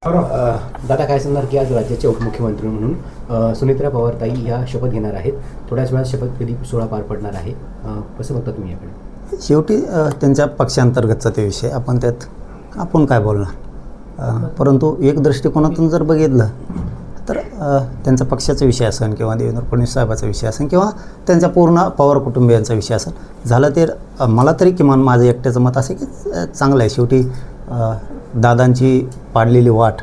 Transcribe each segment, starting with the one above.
दादा काय सांगणार की आज राज्याचे उपमुख्यमंत्री म्हणून सुनेत्रा पवारताई या शपथ घेणार आहेत. थोड्याच वेळात शपथविधी सोहळा पार पडणार आहे. कसं बघता तुम्ही याकडे? शेवटी त्यांच्या पक्षांतर्गतचा ते विषय आपण काय बोलणार. परंतु एक दृष्टिकोनातून जर बघितलं तर त्यांचा पक्षाचा विषय असेल किंवा देवेंद्र फडणवीस साहेबाचा विषय असेल किंवा त्यांच्या पूर्ण पवार कुटुंबियांचा विषय असेल झालं ते मला तरी किमान माझं एकट्याचं मत असे की चांगलं आहे. शेवटी दादांची पाडलेली वाट,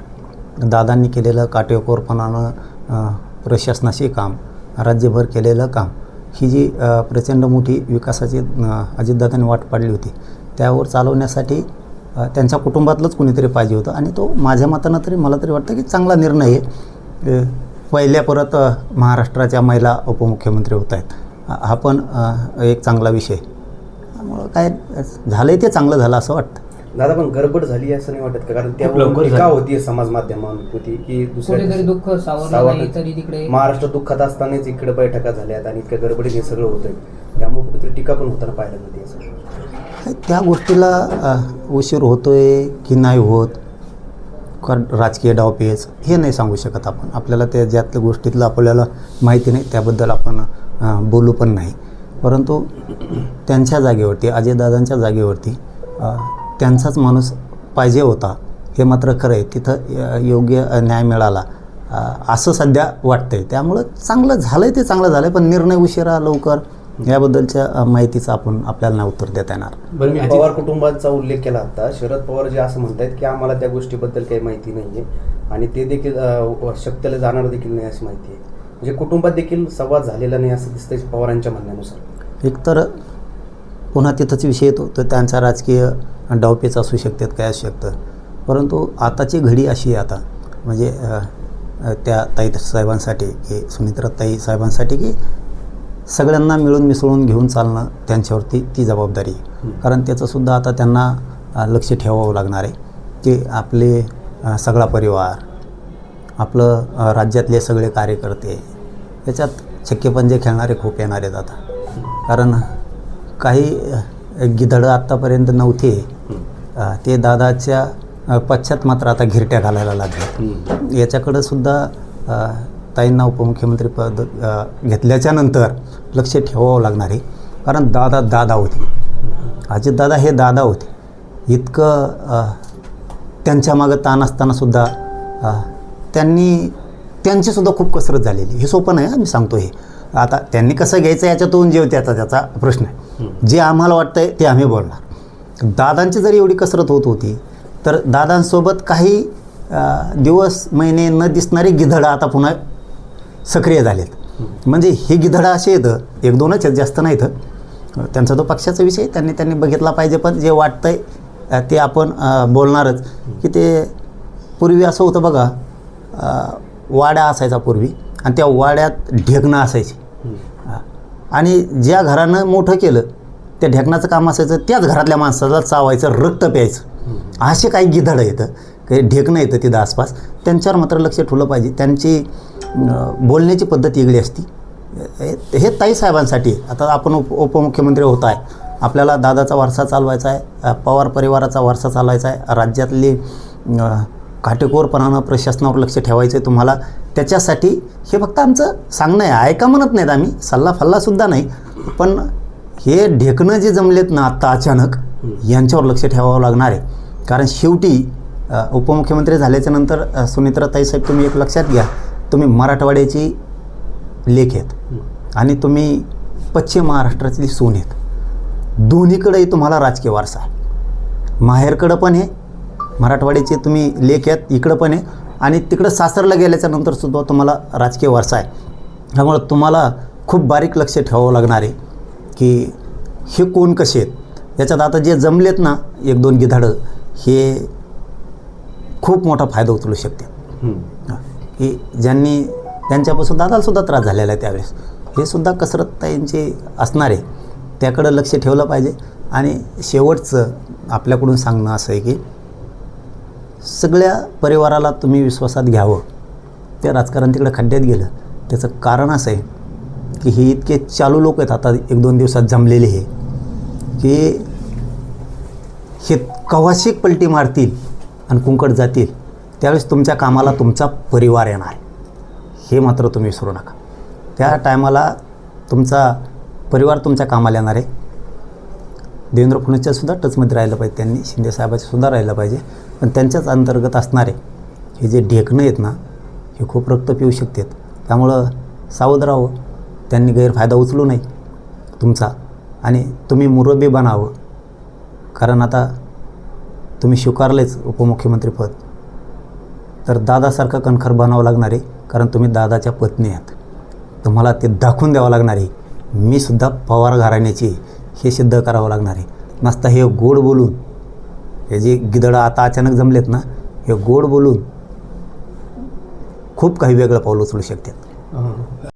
दादांनी केलेलं काटेकोरपणानं प्रशासनाशी काम, राज्यभर केलेलं काम, ही जी प्रचंड मोठी विकासाची अजितदादांनी वाट पाडली होती त्यावर चालवण्यासाठी त्यांच्या कुटुंबातलंच कुणीतरी पाहिजे होतं. आणि तो माझ्या मतानं तरी मला तरी वाटतं की चांगला निर्णय आहे. पहिल्या परत महाराष्ट्राच्या महिला उपमुख्यमंत्री होत आहेत, हा पण एक चांगला विषय. त्यामुळं काय झालं आहे ते चांगलं झालं असं वाटतं. दादा पण गडबड झाली असं नाही वाटत का? कारण त्यावर टीका होती समाज माध्यमांवरती की दुसऱ्या दुःख सावरलं तरी तिकडे महाराष्ट्र दुःखात असतानाच इकडे बैठका झाल्यात आणि इतक्या गडबडीने सगळं होतंय, त्यामुळे कुठेतरी टीका पण होताना पाहायला मिळते. असं त्या गोष्टीला उशीर होतोय की नाही होत, कारण राजकीय डावपेच हे नाही सांगू शकत आपण. आपल्याला त्या ज्यातल्या गोष्टीतलं आपल्याला माहिती नाही त्याबद्दल आपण बोलू पण नाही. परंतु त्यांच्या जागेवरती, अजयदादांच्या जागेवरती त्यांचाच माणूस पाहिजे होता हे मात्र खरं आहे. तिथं योग्य न्याय मिळाला असं सध्या वाटतंय. त्यामुळं चांगलं झालं आहे ते चांगलं झालं आहे, पण निर्णय उशिरा लवकर याबद्दलच्या माहितीचं आपल्याला नाही उत्तर देता येणार. बरं, मी पवार कुटुंबाचा उल्लेख केला होता. शरद पवार जे असं म्हणतात की आम्हाला त्या गोष्टीबद्दल काही माहिती नाही आहे आणि ते देखील शक्यला जाणार देखील नाही अशी माहिती आहे. म्हणजे कुटुंबात देखील संवाद झालेला नाही असं दिसतंय पवारांच्या म्हणण्यानुसार. एकतर पुन्हा तिथंच विषय येतो तर त्यांचा राजकीय डावपेच असू शकतात, काय असू शकतं. परंतु आताची घडी अशी आहे आता म्हणजे त्या ताई साहेबांसाठी की सुनित्रा साहेबांसाठी की सगळ्यांना मिळून मिसळून घेऊन चालणं त्यांच्यावरती ती जबाबदारी आहे. कारण त्याचंसुद्धा आता त्यांना लक्ष ठेवावं लागणार आहे की आपले सगळा परिवार, आपलं राज्यातले सगळे कार्यकर्ते याच्यात छक्केपंजे खेळणारे खूप येणार आहेत आता. कारण काही गिधडं आत्तापर्यंत नव्हते ते दादाच्या पश्चात मात्र आता घिरट्या घालायला लागले. याच्याकडं सुद्धा ताईंना उपमुख्यमंत्री पद घेतल्याच्या नंतर लक्ष ठेवावं लागणार आहे. कारण दादा होते, अजितदादा हे दादा होते. इतकं त्यांच्या मागं ताण असतानासुद्धा त्यांचीसुद्धा खूप कसरत झालेली. हे सोपं नाही, मी सांगतो. हे आता त्यांनी कसं घ्यायचं याच्यातून त्याचा प्रश्न आहे. जे आम्हाला वाटतं आहे ते आम्ही बोलणार. दादांची जरी एवढी कसरत होत होती तर दादांसोबत काही दिवस महिने न दिसणारे गिधडं आता पुन्हा सक्रिय झालेत. म्हणजे हे गिधडं असे येतं, एक दोनच आहेत, जास्त नाहीत. त्यांचा तो पक्षाचा विषय त्यांनी बघितला पाहिजे. पण जे वाटतं आहे ते आपण बोलणारच. की ते पूर्वी असं होतं बघा, वाड्या असायचा पूर्वी आणि त्या वाड्यात ढेकणं असायची आणि ज्या घरानं मोठं केलं त्या ढेकणाचं काम असायचं त्याच घरातल्या माणसाला चावायचं, रक्त प्यायचं. असे काही गिधडं येतं, काही ढेकणं येतं तिथं आसपास. त्यांच्यावर मात्र लक्ष ठेवलं पाहिजे. त्यांची बोलण्याची पद्धत वेगळी असती. हे ताई साहेबांसाठी आता आपण उपमुख्यमंत्री होत आहे, आपल्याला दादाचा वारसा चालवायचा आहे, पवार परिवाराचा वारसा चालवायचा आहे, राज्यातली काटेकोरपणानं प्रशासनावर लक्ष ठेवायचं आहे तुम्हाला. त्याच्यासाठी हे फक्त आमचं सांगणं आहे, ऐका म्हणत नाहीत आम्ही, सल्लाफल्लासुद्धा नाही. पण हे ढेकणं जे जमलेत ना आत्ता अचानक, यांच्यावर लक्ष ठेवावं लागणार आहे. कारण शेवटी उपमुख्यमंत्री झाल्याच्यानंतर सुनित्रा ताईसाहेब तुम्ही एक लक्षात घ्या, तुम्ही मराठवाड्याची लेक आहेत आणि तुम्ही पश्चिम महाराष्ट्रातली सून आहेत. दोन्हीकडेही तुम्हाला राजकीय वारसा आहे. माहेरकडं पण आहे, मराठवाड्याचे तुम्ही लेक आहेत, इकडं पण आहे आणि तिकडं सासरला गेल्याच्यानंतरसुद्धा तुम्हाला राजकीय वारसा आहे. त्यामुळं तुम्हाला खूप बारीक लक्ष ठेवावं लागणार आहे की हे कोण कसे आहेत. याच्यात आता जे जमलेत ना एक दोन गिधाडं, हे खूप मोठा फायदा उचलू शकते. की त्यांच्यापासून दादालासुद्धा त्रास झालेला आहे त्यावेळेस. हे सुद्धा कसरत ताईंची असणार आहे, त्याकडं लक्ष ठेवलं पाहिजे. आणि शेवटचं आपल्याकडून सांगणं असं आहे की सगळ्या परिवाराला तुम्ही विश्वासात घ्यावं. ते राजकारण तिकडे खड्ड्यात गेलं त्याचं कारण असं आहे की हे इतके चालू लोक आहेत आता एक दोन दिवसात जमलेले हे की हे कवाशिक पलटी मारतील आणि कुंकड जातील त्यावेळेस तुमच्या कामाला तुमचा परिवार येणार आहे, हे मात्र तुम्ही विसरू नका. त्या टायमाला तुमचा परिवार तुमच्या कामाला येणार आहे. देवेंद्र फडणवीसच्या सुद्धा टचमध्ये राहिलं पाहिजे, त्यांनी शिंदेसाहेबाच्या सुद्धा राहिलं पाहिजे. पण त्यांच्याच अंतर्गत असणारे हे जे ढेकणं आहेत ना, हे खूप रक्त पिऊ शकतात. त्यामुळं सावध राहावं, त्यांनी गैरफायदा उचलू नये तुमचा, आणि तुम्ही मुरब्बी बनावं. कारण आता तुम्ही स्वीकारलेच उपमुख्यमंत्रीपद, तर दादासारखं कणखर बनावं लागणार आहे. कारण तुम्ही दादाच्या पत्नी आहात, तुम्हाला ते दाखवून द्यावं लागणार आहे. मी सुद्धा पवार घराण्याची, हे सिद्ध करावं लागणार आहे. नसता हे गोड बोलून, हे जे गिदडं आता अचानक जमलेत ना, हे गोड बोलून खूप काही वेगळं पाऊल उचलू शकतात.